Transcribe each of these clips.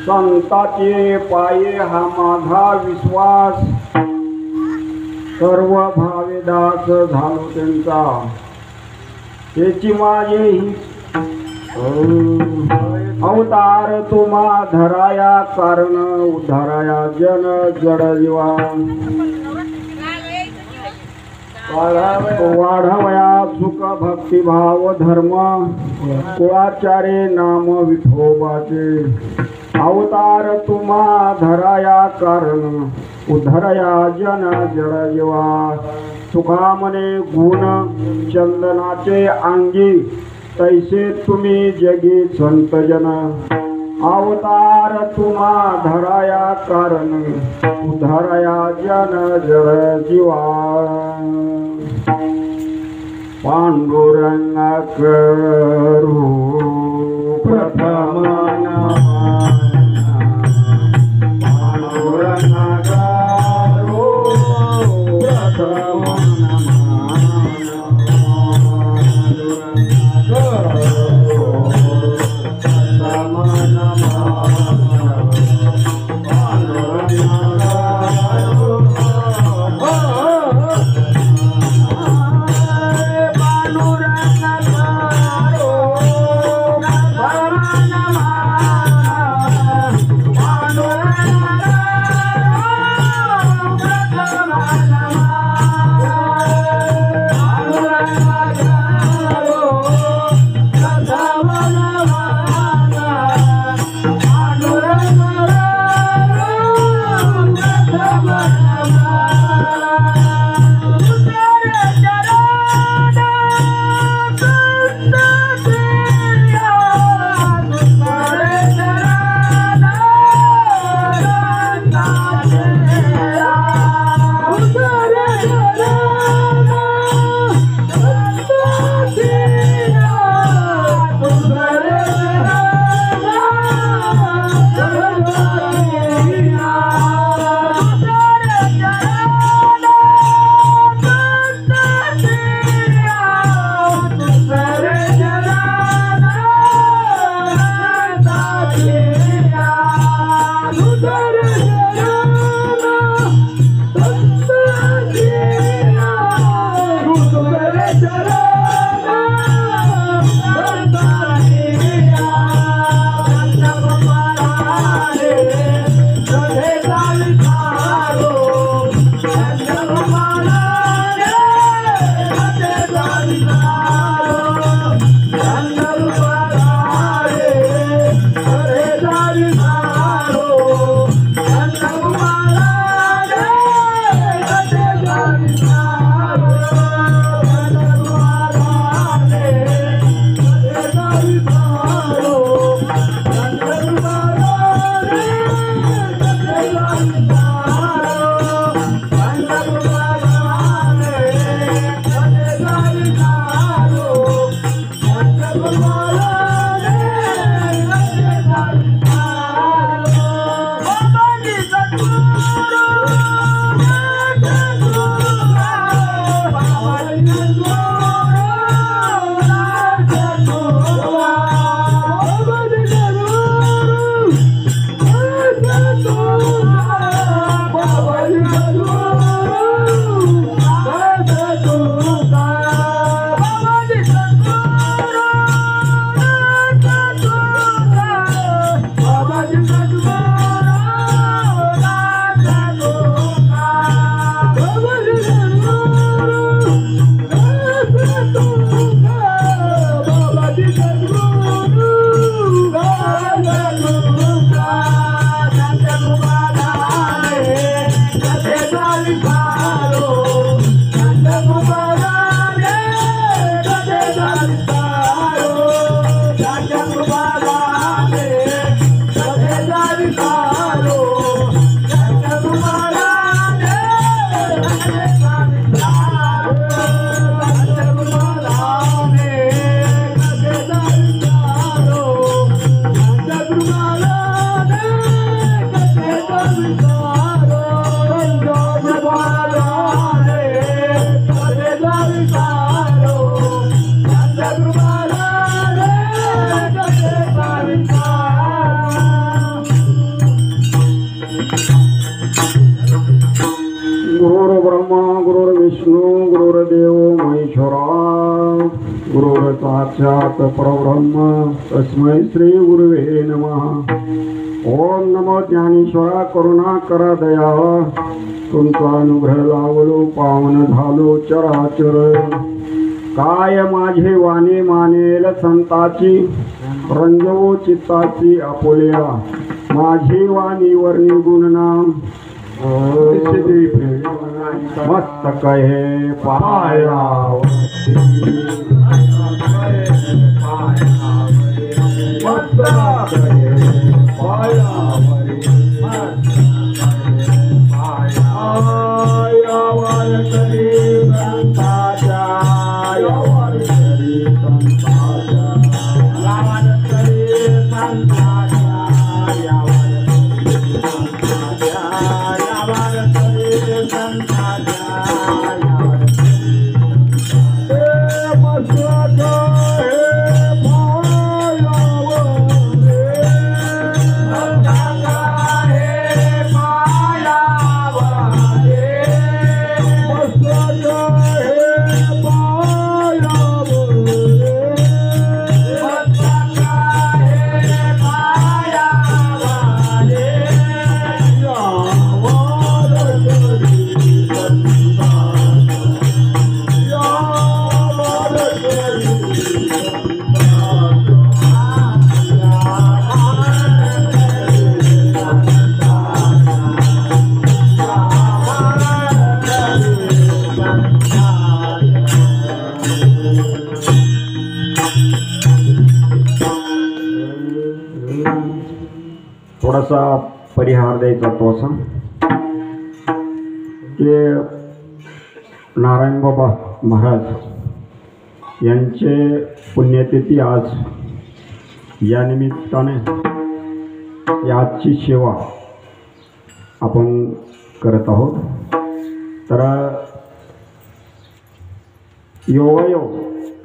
संताचे पाये हा माझा विश्वास, सर्व भावेदास झालो त्यांचा, त्याची माझे ही अवतार तुम्हा धराया, कारण उद्धाराया जन जड जीवा, वाढवया सुख भक्ती भाव धर्म, कुळाचारे नाम विठोबाचे, अवतार तुम्हा धराया, कारण उद्धरया जन जड जीवा, सुखामने गुण चंदनाचे अंगी, तैसे तुम्ही जगी संत जन, अवतार तुम्हा धराया, कारण उद्धरया जन जड जीवा, पांडुरंग करू प्रथम गुरुर्विष्णू गुरुर्देव महेश्वरा गुरुर् साक्षात् परब्रह्म तस्मै श्री गुरुवे नमः। ओम नमो ज्ञानेश्वरा करुणा करा दया तुमचा अनुग्रह लावलो पावन झालो चराचर। काय माझे वाणी मानेल संताची रंजवो चित्ताची आपुल्या माझी वाणी वर्णी गुणनाम मस्तक हे पायावरती मस्तक हे पायावरती यावर करी संताच्या यावर करी संताच्या यावर करी संताच्या यावर थोडासा परिहार द्यायचा तो असा की नारायण बाबा महाराज यांचे पुण्यतिथी आज या निमित्ताने याची सेवा आपण करत आहोत। तर योगायोग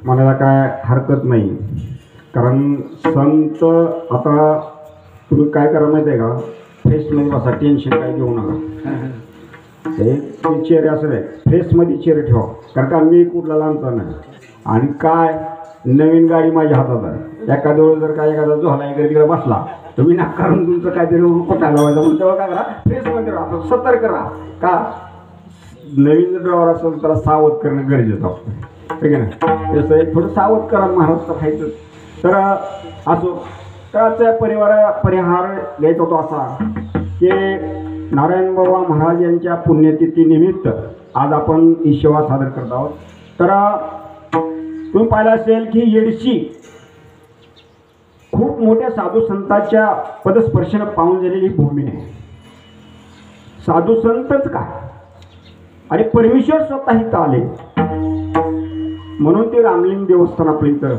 म्हणायला काय हरकत नाही, कारण संत आता तुम्ही काय करा माहिती आहे का, फेसमध्ये बसा, टेन्शन काय घेऊ नका। एक चेहरे असं आहे फेसमध्ये चेहरे ठेवा, कारण का मी कुठला लांबचा नाही, आणि काय नवीन गाडी माझ्या हातात आहे, एखाद्या वेळेस जर काय एखादा झोला इकडे तिकडे बसला तुम्ही नाकारून तुमचं काहीतरी पटायला व्हायचं म्हणून तेव्हा काय करा फेसमध्ये राहा, सतर्क राहा. का नवीन ड्रायव्हर असेल त्याला सावध करणं गरजेचं असतं, ठीक आहे ना. तसं एक थोडं सावध करा महाराष्ट्र खायचं. तर असो त्याचा परिहार घ्यायचा होतो असा की नारायण बाबा महाराज यांच्या पुण्यतिथीनिमित्त आज आपण ही सेवा सादर करत आहोत. तर तुम्ही पाहिलं असेल की येडशी खूप मोठ्या साधू संतांच्या पदस्पर्शानं पाहून झालेली भूमी आहे. साधू संतच काय आणि परमेश्वर स्वतः इथं आले म्हणून ते रामलिंग देवस्थान आपल्या इथं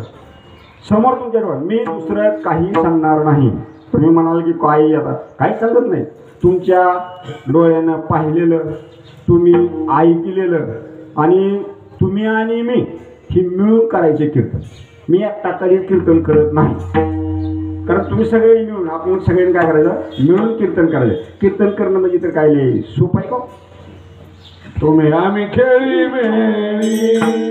समोर तुमच्याजवळ. मी दुसरं काही सांगणार नाही. तुम्ही म्हणाल की काही आता काही सांगत नाही. तुमच्या डोळ्यानं पाहिलेलं, तुम्ही ऐकलेलं आणि तुम्ही आणि मी ही मिळून करायचे कीर्तन. मी एकटा कधी कीर्तन करत नाही, कारण तुम्ही सगळे मिळून आपण सगळ्यांनी काय करायचं मिळून कीर्तन करायचं. कीर्तन करणं म्हणजे तर काय लय सोपं आहे का. तुम्ही आम्ही खेळी मेळी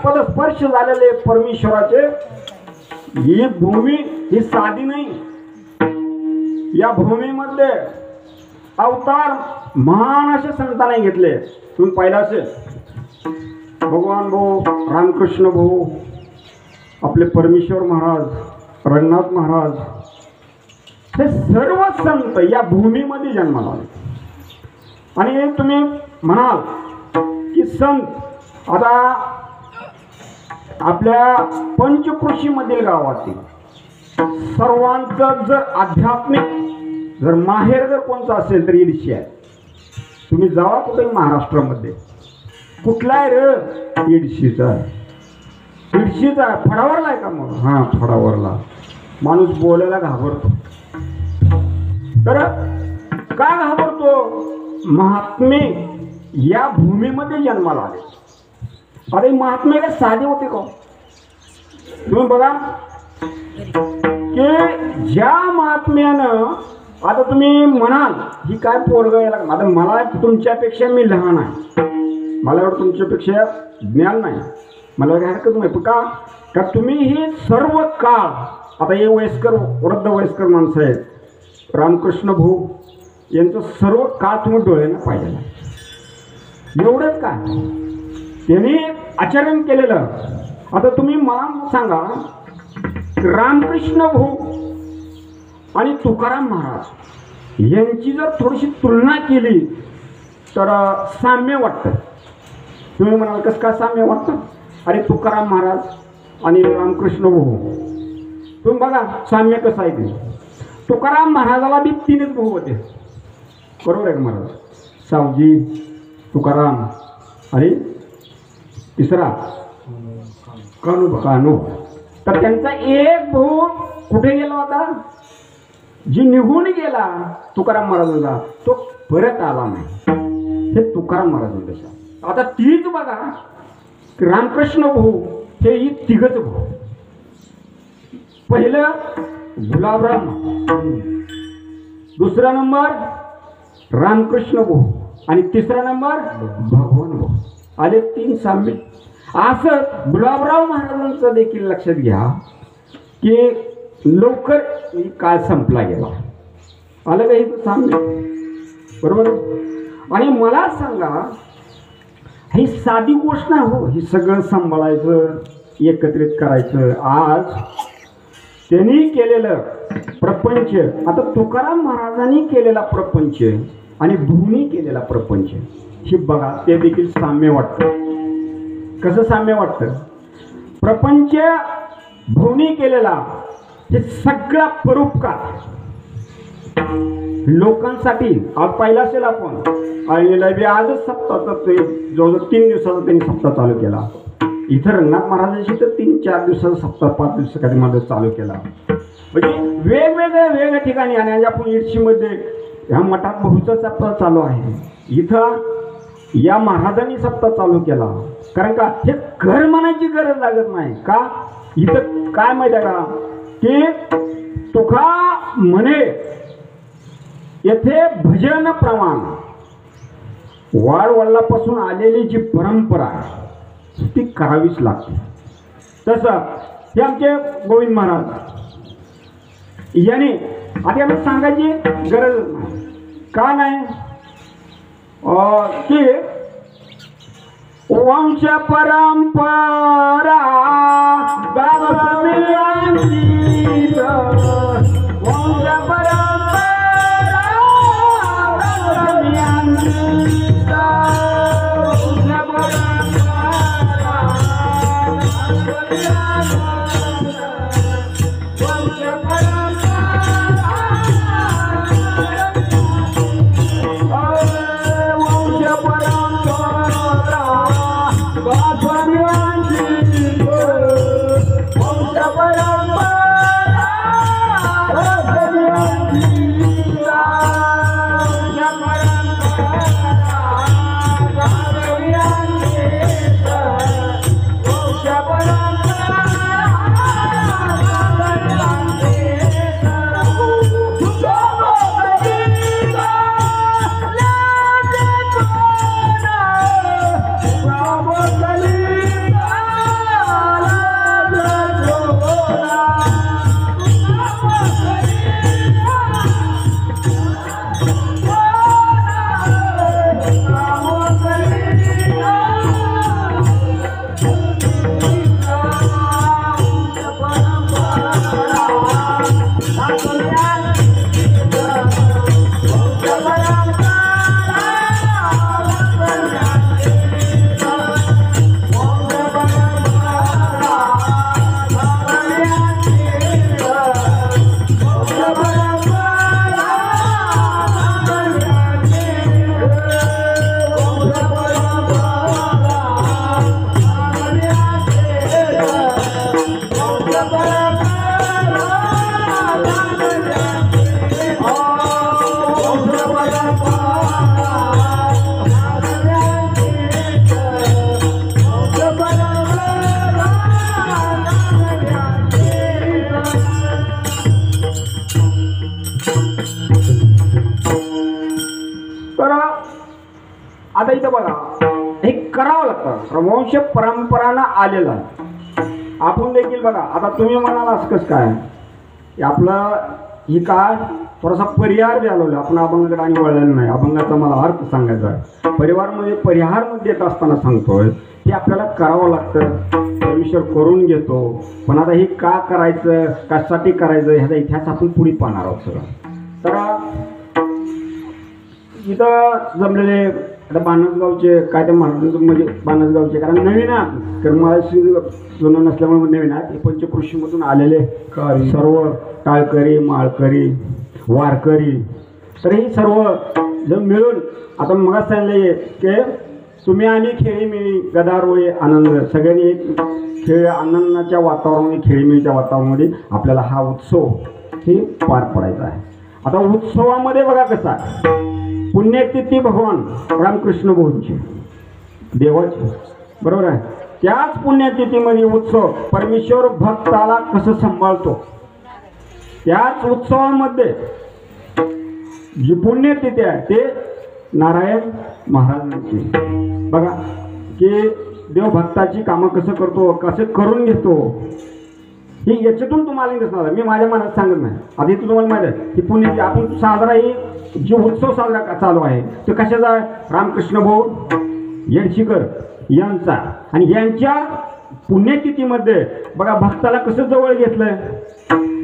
पदस्पर्श झालेले परमेश्वराचे. ही भूमी ही साधी नाही. या भूमीमध्ये अवतार महान असे संतांनी घेतले. तुम्ही पाहिलं असेल भगवान भाऊ, रामकृष्ण भाऊ, आपले परमेश्वर महाराज, रंगनाथ महाराज, हे सर्व संत या भूमीमध्ये जन्माला आले. आणि तुम्ही म्हणाल की संत आता आपल्या पंचकृषीमधील गावातील सर्वांचं जर आध्यात्मिक जर माहेर जर कोणतं असेल तर येडशी आहे. तुम्ही जावा कुठे महाराष्ट्रामध्ये, कुठला आहे रे येडशीचा, येडशीचा फडावरला आहे का मग. हां फडावरला माणूस बोलायला घाबरतो. तर का घाबरतो. महात्मे या भूमीमध्ये जन्माला आले. अरे महात्मे काय साधे होते का. तुम्ही बघा की ज्या महात्म्यानं आता तुम्ही म्हणाल ही काय पोरग याला. आता मला तुमच्यापेक्षा मी लहान आहे, मला एवढं तुमच्यापेक्षा ज्ञान नाही, मला काही हरकत नाही. का का तुम्ही हे सर्व काळ आता हे वयस्कर वृद्ध वयस्कर माणसं आहेत, रामकृष्ण भाऊ यांचं सर्व काळ तुम्ही डोळ्यानं पाहिलेलं आहे. एवढंच का त्यांनी आचरण केलेलं. आता तुम्ही मला सांगा रामकृष्ण भाऊ आणि तुकाराम महाराज यांची जर थोडीशी तुलना केली तर साम्य वाटतं. तुम्ही म्हणाल कसं काय साम्य वाटतं. अरे तुकाराम महाराज आणि रामकृष्ण भाऊ तुम्ही बघा साम्य कसं आहे ते. तुकाराम महाराजाला बी 3च भाऊ होते, बरोबर आहे का महाराज. सावजी, तुकाराम आणि तिसरा कानू. तर त्यांचा एक भाऊ कुठे गेला होता, जी निघून गेला तुकाराम महाराजांना, तो परत आला नाही. हे तुकाराम महाराजांपेक्षा. आता तीच बघा रामकृष्ण भाऊ हे ही तिघच भाऊ. पहिलं गुलाबराव, दुसरा नंबर रामकृष्ण भाऊ आणि तिसरा नंबर भगवान भाऊ. आले 3 साम्य. असं गुलाबराव महाराजांचं देखील लक्षात घ्या की लवकर काळ संपला गेला. आलं का इथं साम्य? बरोबर. आणि मला सांगा, ही साधी गोष्ट नाही हो, हे सगळं सांभाळायचं, एकत्रित करायचं. आज त्यांनी केलेलं प्रपंच, आता तुकाराम महाराजांनी केलेला प्रपंच आणि भूमी केलेला प्रपंच, हे बघा, ते देखील साम्य वाटतं. कसं साम्य वाटतं? प्रपंच भूमी केलेला हे सगळा परोपकार लोकांसाठी. आज पाहिलं असेल आपण, आलेला बी आजच सप्ताहाचा ते जवळजवळ 3 दिवसाचा त्यांनी सप्ताह चालू केला. इथं रंगनाथ महाराजांशी तर 3-4 दिवसाचा सप्ताह, 5 दिवसासाठी मध्ये चालू केला. म्हणजे वेगवेगळ्या ठिकाणी. आणि आपण इडशीमध्ये ह्या मठात बहुचा सप्ताह चालू आहे. इथं या महाराजांनी सप्ताह चालू केला. कारण का, हे घर म्हणायची गरज लागत नाही. का इथं काय माहिती आहे का, की तुका म्हणे येथे भजन प्रमाण वाडवडिलांपासून आलेली जी परंपरा आहे ती करावीच लागते. तसं हे आमचे गोविंद महाराज यांनी आता आम्ही सांगायची गरज नाही. का नाही की वंश परंपरा वंश आता इथं बघा, हे करावं लागतं. वंश परंपरानं आलेलं आहे. आपण देखील बघा, आता तुम्ही म्हणाल असं कसं काय आपलं ही काय थोडासा परिहार द्यायला आपण अभंगाकडे आणि वळलेलं नाही. अभंगाचा मला अर्थ सांगायचा आहे. परिवारमध्ये परिहारमध्ये येत असताना सांगतोय की आपल्याला करावं लागतं. परमेश्वर करून घेतो, पण आता हे का करायचं, कशासाठी करायचं, ह्याचा इतिहास आपण पुढे पाहणार आहोत सगळं. तर इथं जमलेले आता बाणसगावचे काय ते महाराज म्हणजे बाणसगावचे, कारण नवीन आहे, कारण मला जुनं नसल्यामुळे नवीन आहे. पंचकृषीमधून आलेले सर्व टाळकरी, माळकरी, वारकरी, तर ही सर्व जण मिळून आता मग सांगले की तुम्ही आम्ही खेळीमेळी गदारोळे आनंद सगळ्यांनी एक खेळ आनंदाच्या वातावरणामध्ये, खेळीमेळीच्या वातावरणामध्ये आपल्याला हा उत्सव हे पार पडायचा आहे. आता उत्सवामध्ये बघा कसा पुण्यतिथी भगवान रामकृष्ण भाऊंची देवाची, बरोबर आहे. त्याच पुण्यतिथीमध्ये उत्सव परमेश्वर भक्ताला कसं सांभाळतो, त्याच उत्सवामध्ये जी पुण्यतिथी आहे ते नारायण महाराजांची. बघा की देव भक्ताची कामं कसं करतो, कसं करून घेतो, ही याच्यातून तुम्हाला दिसणार. मी माझ्या मनात सांगत नाही. आधी तुम्हाला माहिती आहे की पुण्यतिथी आपण साजरा, ही जो उत्सव साजरा चालू आहे तो कशाचा आहे, रामकृष्ण भाऊ येडशीकर यांचा. आणि यांच्या पुण्यतिथीमध्ये बघा भक्ताला कसं जवळ घेतलंय,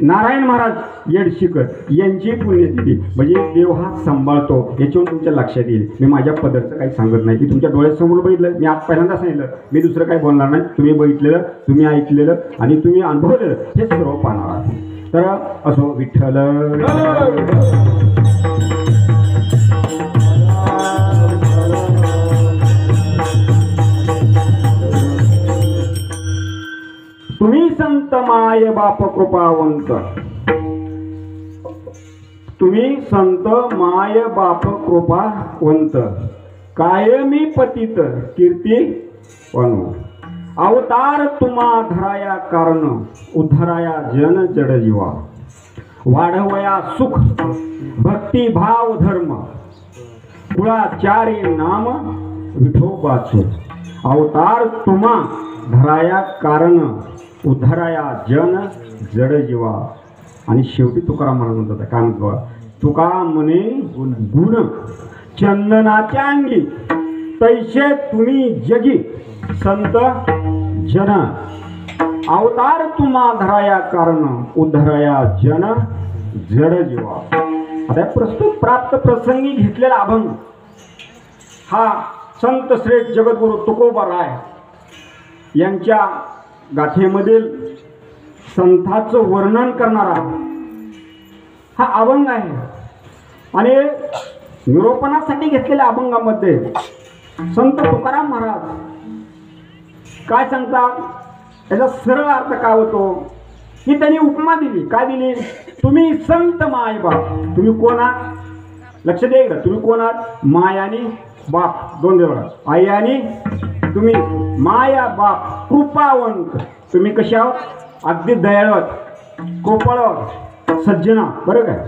नारायण महाराज येडशीकर यांची पुण्यतिथी. म्हणजे देव हा सांभाळतो, याच्यावरून तुमच्या लक्षात येईल. मी माझ्या पदरचं काही सांगत नाही की तुमच्या डोळ्यासमोर बघितलं, मी आज पहिल्यांदा सांगितलं, मी दुसरं काही बोलणार नाही. तुम्ही बघितलेलं, तुम्ही ऐकलेलं आणि तुम्ही अनुभवलेलं हे सर्व पाहणार आहात. तर असो विठ्ठल. तुम्ही संत माय बाप कृपावंत, तुम्ही संत माय बाप कृपावंत, कायमी पतित कीर्ती वनु, अवतार तुम्हा धराया कारण, उद्धराया जन जड जीवा, वाढवया सुख भक्ती भाव धर्म, कुळाचारी नाम विठोबाचे, अवतार तुम्हा धराया कारण, उद्धराया जन जड जीवा. आणि शेवटी तुकाराम महाराज म्हणतात काय म्हणतो, तुका म्हणे गुण चंदनाच्या अंगी, तैसे तुम्ही जगी संत जन, अवतार तुम्हा धराया कारण, उद्धराया जन जड जीवा. आता प्रस्तुत प्राप्त प्रसंगी घेतलेला अभंग हा संत श्रेष्ठ जगद्गुरु तुकोबाराय यांच्या गाथेमधील संतांचं वर्णन करणारा हा अभंग आहे. आणि निरूपणासाठी घेतलेल्या अभंगामध्ये संत तुकाराम महाराज काय सांगतात, याचा सरळ अर्थ काय होतो की त्यांनी उपमा दिली. काय दिली, तुम्ही संत माय बाप. तुम्ही कोण आहात, लक्ष द्या का, तुम्ही कोण आहात, माय आणि बाप दोन देव, आई आणि तुम्ही, माया बाप कृपावंत. तुम्ही कसे आहोत, अगदी दयाळवत, कृपाळवत, सज्जना. बरं काय,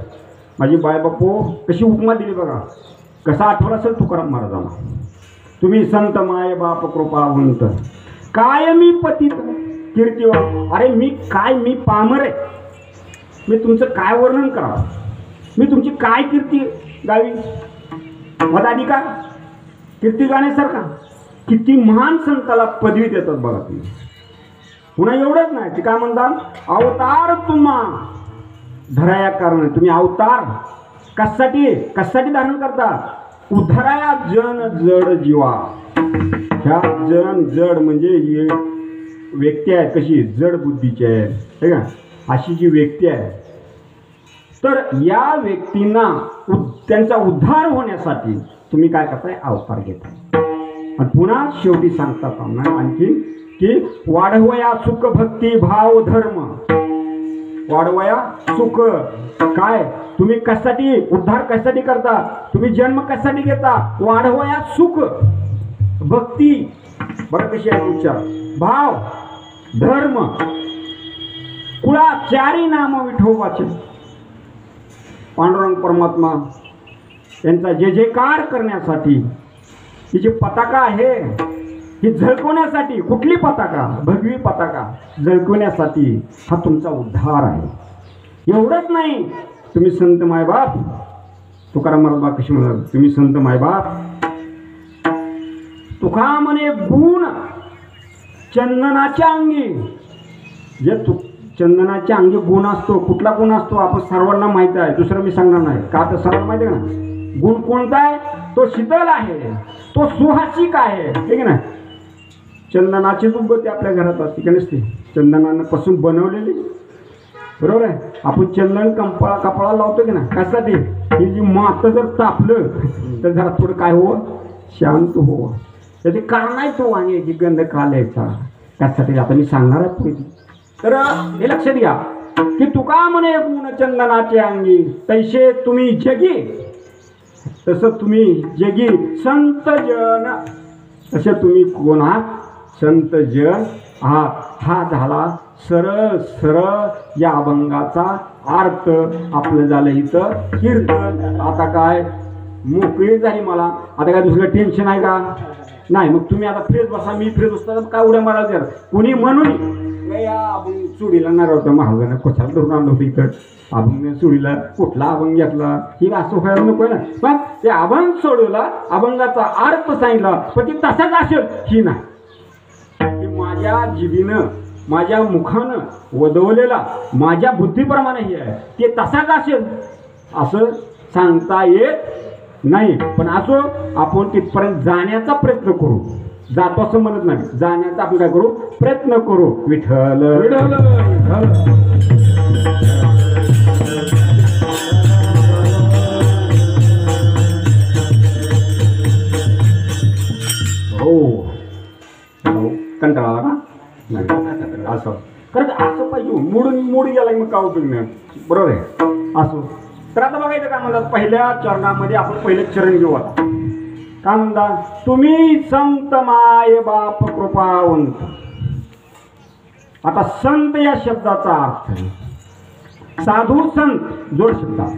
माझी बाय बापू कशी उपमा दिली बघा, कसा आठवला असेल तुकाराम महाराजांना. तुम्ही संत माय बाप कृपावंत, कायमी पतित कीर्तिवान. अरे मी पामर आहे, मी तुमचं काय वर्णन करावं, मी तुमची काय कीर्ती गावी, मदाधिकार कीर्ती गाण्यासारखा. किती महान संताला पदवी देतात बघा तुम्ही. पुन्हा एवढंच नाही, ते काय म्हणतात, अवतार तुम्हा धराया कारण. तुम्ही अवतार कशासाठी धारण करता, उद्धराया जन जड जीवा. ह्या जन जड म्हणजे व्यक्ती आहे, कशी जड बुद्धीची आहे, हे का, अशी जी व्यक्ती आहे, तर या व्यक्तींना त्यांचा उद्धार होण्यासाठी तुम्ही काय करताय, अवतार घेताय. आणि पुन्हा शेवटी सांगतात आणखी की वाढवया सुख भक्ती भाव धर्म. वाढवया सुख काय, तुम्ही कशासाठी उद्धार कशासाठी करता, तुम्ही जन्म कशासाठी घेता, वाढवया सुख भक्ती. बरं कशी आहे उच्चार, भाव धर्म, कुळाचारी नाम विठोबाचे. पांडुरंग परमात्मा यांचा जे जयकार करण्यासाठी ही जी पताका आहे ही झळकवण्यासाठी, कुठली पताका, भगवी पताका झळकवण्यासाठी हा तुमचा उद्धार आहे. एवढंच नाही, तुम्ही संत मायबाप, तुकाराम महाराज कशी म्हणतात, तुम्ही संत मायबाप, तुका म्हणे गुण चंदनाच्या अंगी. जे चंदनाच्या अंगी गुण असतो, कुठला गुण असतो आपण सर्वांना माहिती आहे, दुसरं मी सांगणार नाही का, तर सर्वांना माहिती आहे ना. गुण कोणता आहे, तो शीतल आहे, तो सुहासिक आहे, ठीक आहे ना. चंदनाची उगवती आपल्या घरात असते का नसते, चंदनापासून बनवलेली, बरोबर आहे. आपण चंदन कपाळा लावतो की ना, कशासाठी, ही जी मातं जर तापलं तर जरा थोडं काय हो, शांत हो. त्याचे कारण आहे तो वांग्याची गंध काढायचा, त्यासाठी आता मी सांगणार आहे पुढे. तर हे लक्षात घ्या की तुका म्हणे गुण चंदनाचे अंगी, तैसे तुम्ही जगी, तसं तुम्ही जगी संत जन. तसे तुम्ही कोण आहात, संत जन आहात हा झाला सरळ सरळ या अभंगाचा अर्थ. आपलं झालं इथं कीर्तन. आता काय मोकळी झाली मला, आता काय दुसरं टेन्शन आहे का नाही. मग तुम्ही आता फ्रेश बसा, मी फ्रेश बसता काय उड्या मारा द्या कोणी म्हणून या अभंग चुडीला नारळ होतं महाजन कशाला धरून आणलं होतं इथं. अभंग चुडीला कुठला अभंग घेतला ही असं व्हायला नको ना. पण ते अभंग सोडवला, अभंगाचा अर्थ सांगितला, पण ती तसाच असेल ही नाही. माझ्या जिभीनं माझ्या मुखानं वदवलेला माझ्या बुद्धीप्रमाणे हे आहे ते तसाच असेल असं सांगता येत नाही. पण असो आपण तिथपर्यंत जाण्याचा प्रयत्न करू. जातो असं म्हणत नाही, जाण्याचा आपण काय करू प्रयत्न करू. विठ्ठल विठ्ठल हो कंटाळा का नाही असं खरंच असं पाहिजे. मूड गेला मग का उपयोग नाही. बरोबर आहे असो. तर आता बघायचं काय म्हणतात पहिल्या चरणामध्ये आपण पहिले चरण घेऊ. आता काय म्हणतात तुम्ही संत माय बाप कृपावंत. आता संत या शब्दाचा अर्थ साधू संत जोड शब्दात.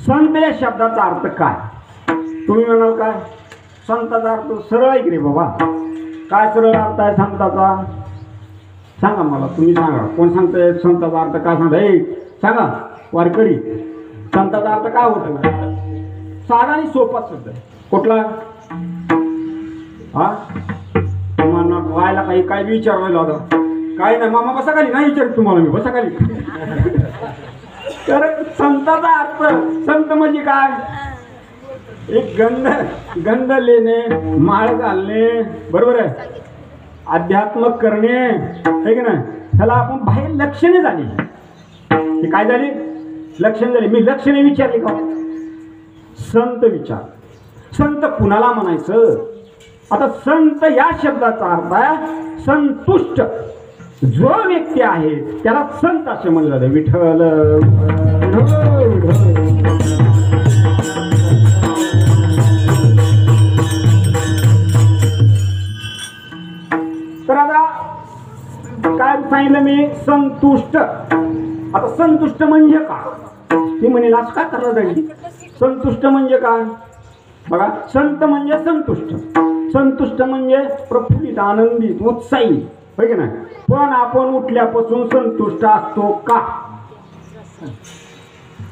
संत या शब्दाचा अर्थ काय तुम्ही म्हणाल काय संताचा अर्थ सरळ आहे की रे बाबा. काय सरळ अर्थ आहे संताचा सांगा मला, तुम्ही सांगा. कोण सांगताय संताचा अर्थ काय सांगता हे सांगा वारकरी. संताचा अर्थ काय होतं साधा आणि सोपाच शब्द आहे. कुठला हा तुम्हाला व्हायला काही काय विचारलेलं होतं काय नाही मामा बसा खाली नाही विचार तुम्हाला मी बसा खाली. तर संताचा अर्थ संत म्हणजे काय एक गंध लेणे माळ घालणे बरोबर आहे अध्यात्म करणे आहे की नाही. त्याला आपण बाहेर लक्षणे झाली. हे काय झाली लक्षण झाली. मी लक्षणे विचारली का संत विचार. संत कुणाला म्हणायचं. आता संत या शब्दाचा अर्थ आहे संतुष्ट जो व्यक्ती आहे त्याला संत असे म्हणलं जातं. विठ्ठल तर आता काय सांगितलं मी संतुष्ट. आता संतुष्ट म्हणजे काय ती म्हणेल असं काय करणार जाईल. संतुष्ट म्हणजे काय बघा संत म्हणजे संतुष्ट. संतुष्ट म्हणजे प्रफुल्लित आनंदित उत्साही होय की नाही. पण आपण उठल्यापासून संतुष्ट असतो का.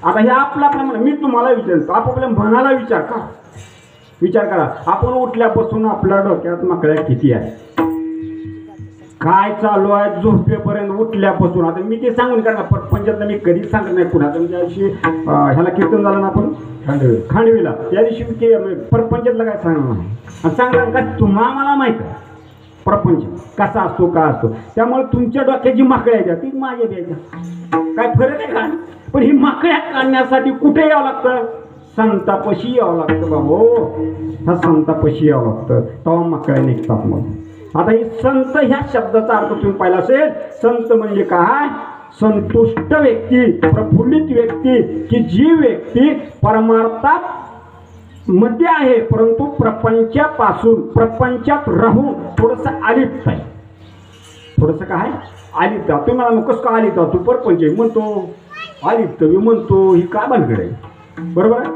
आता हे आपला म्हणा मी तुम्हाला विचारतो आपापल्या मनाला विचार का विचार करा. आपण उठल्यापासून आपल्या डोक्यात माकड्या किती आहे काय चालू आहे झोपेपर्यंत उठल्यापासून. आता मी ते सांगून करणार पंचायतला मी कधीच सांगत नाही पुन्हा. त्या दिवशी ह्याला कीर्तन झालं ना आपण खांडवीला त्या दिवशी परपंचायतला काय सांगणार आणि सांगणार का तुम्हाला माहीत आहे प्रपंच कसा असतो का असतो. त्यामुळे तुमच्या डोक्याची माकड्या द्या ती माझ्या द्यायच्या काय फरक आहे का. पण ही माकड्या काढण्यासाठी कुठे यावं लागतं संतापाशी यावं लागतं बाबा. ह्या संतापाशी यावं लागतं तेव्हा माकड्या निघतात. मग आता ही संत ह्या शब्दाचा अर्थ तुम्ही पाहिला असेल. संत म्हणजे काय संतुष्ट व्यक्ती प्रफुल्लित व्यक्ती की जी व्यक्ती परमार्थात मध्ये आहे परंतु प्रपंचापासून प्रपंचात राहून थोडंसं अलिप्त आहे. थोडंसं काय अलिप्त. तुम्ही मला कसं का अलिप्त तू परपंच म्हणतो अलिप्त मी म्हणतो ही काय भानगड आहे बरोबर आहे.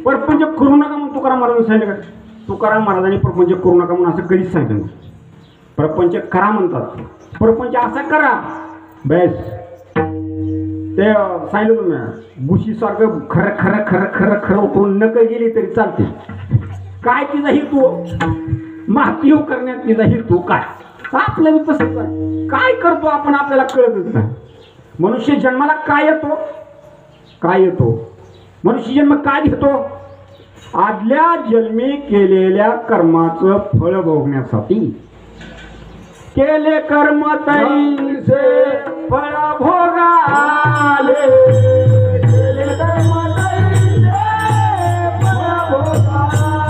परपंच करू नका म्हणून तुकाराम महाराजांनी सांगितलं का. तुकाराम महाराजांनी परपंच करू नका म्हणून असं कधीच सांगितलं. प्रपंच करा म्हणतात. प्रपंच असा करा बेस ते सांगितलं तुम्ही गुशीसारखं खरं खरं खरं खरं खरं उठून नक गेली तरी चालते. काय तिचा हेतू माहिती करण्यात तिचा हेतू काय आपल्याला तसंच काय करतो आपण आपल्याला कळतच नाही. मनुष्य जन्माला काय येतो मनुष्य जन्म काय घेतो आदल्या जन्मी केलेल्या कर्माचं फळ भोगण्यासाठी. केले कर्म तैसे फळ भोगाले. केले कर्म तैसे फळ भोगाले.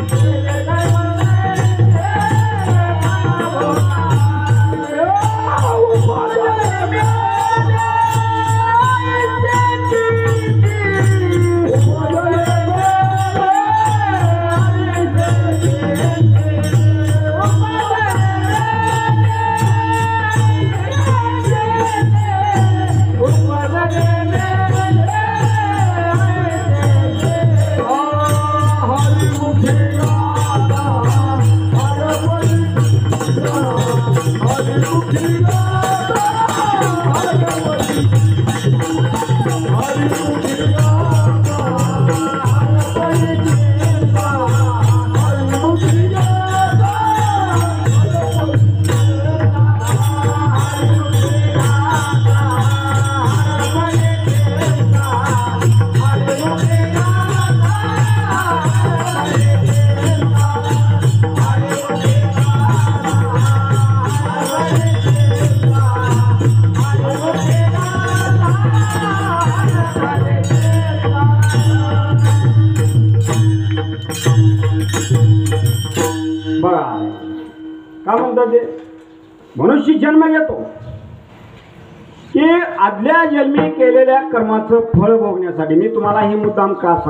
केले कर्म तैसे फळ भोगाले. केले कर्म तैसे फळ भोगाले. बघा काय म्हणतात ते मनुष्य जन्म घेतो की आदल्या जन्मी केलेल्या कर्माचं फळ भोगण्यासाठी. मी तुम्हाला हे मुद्दाम का सांगतो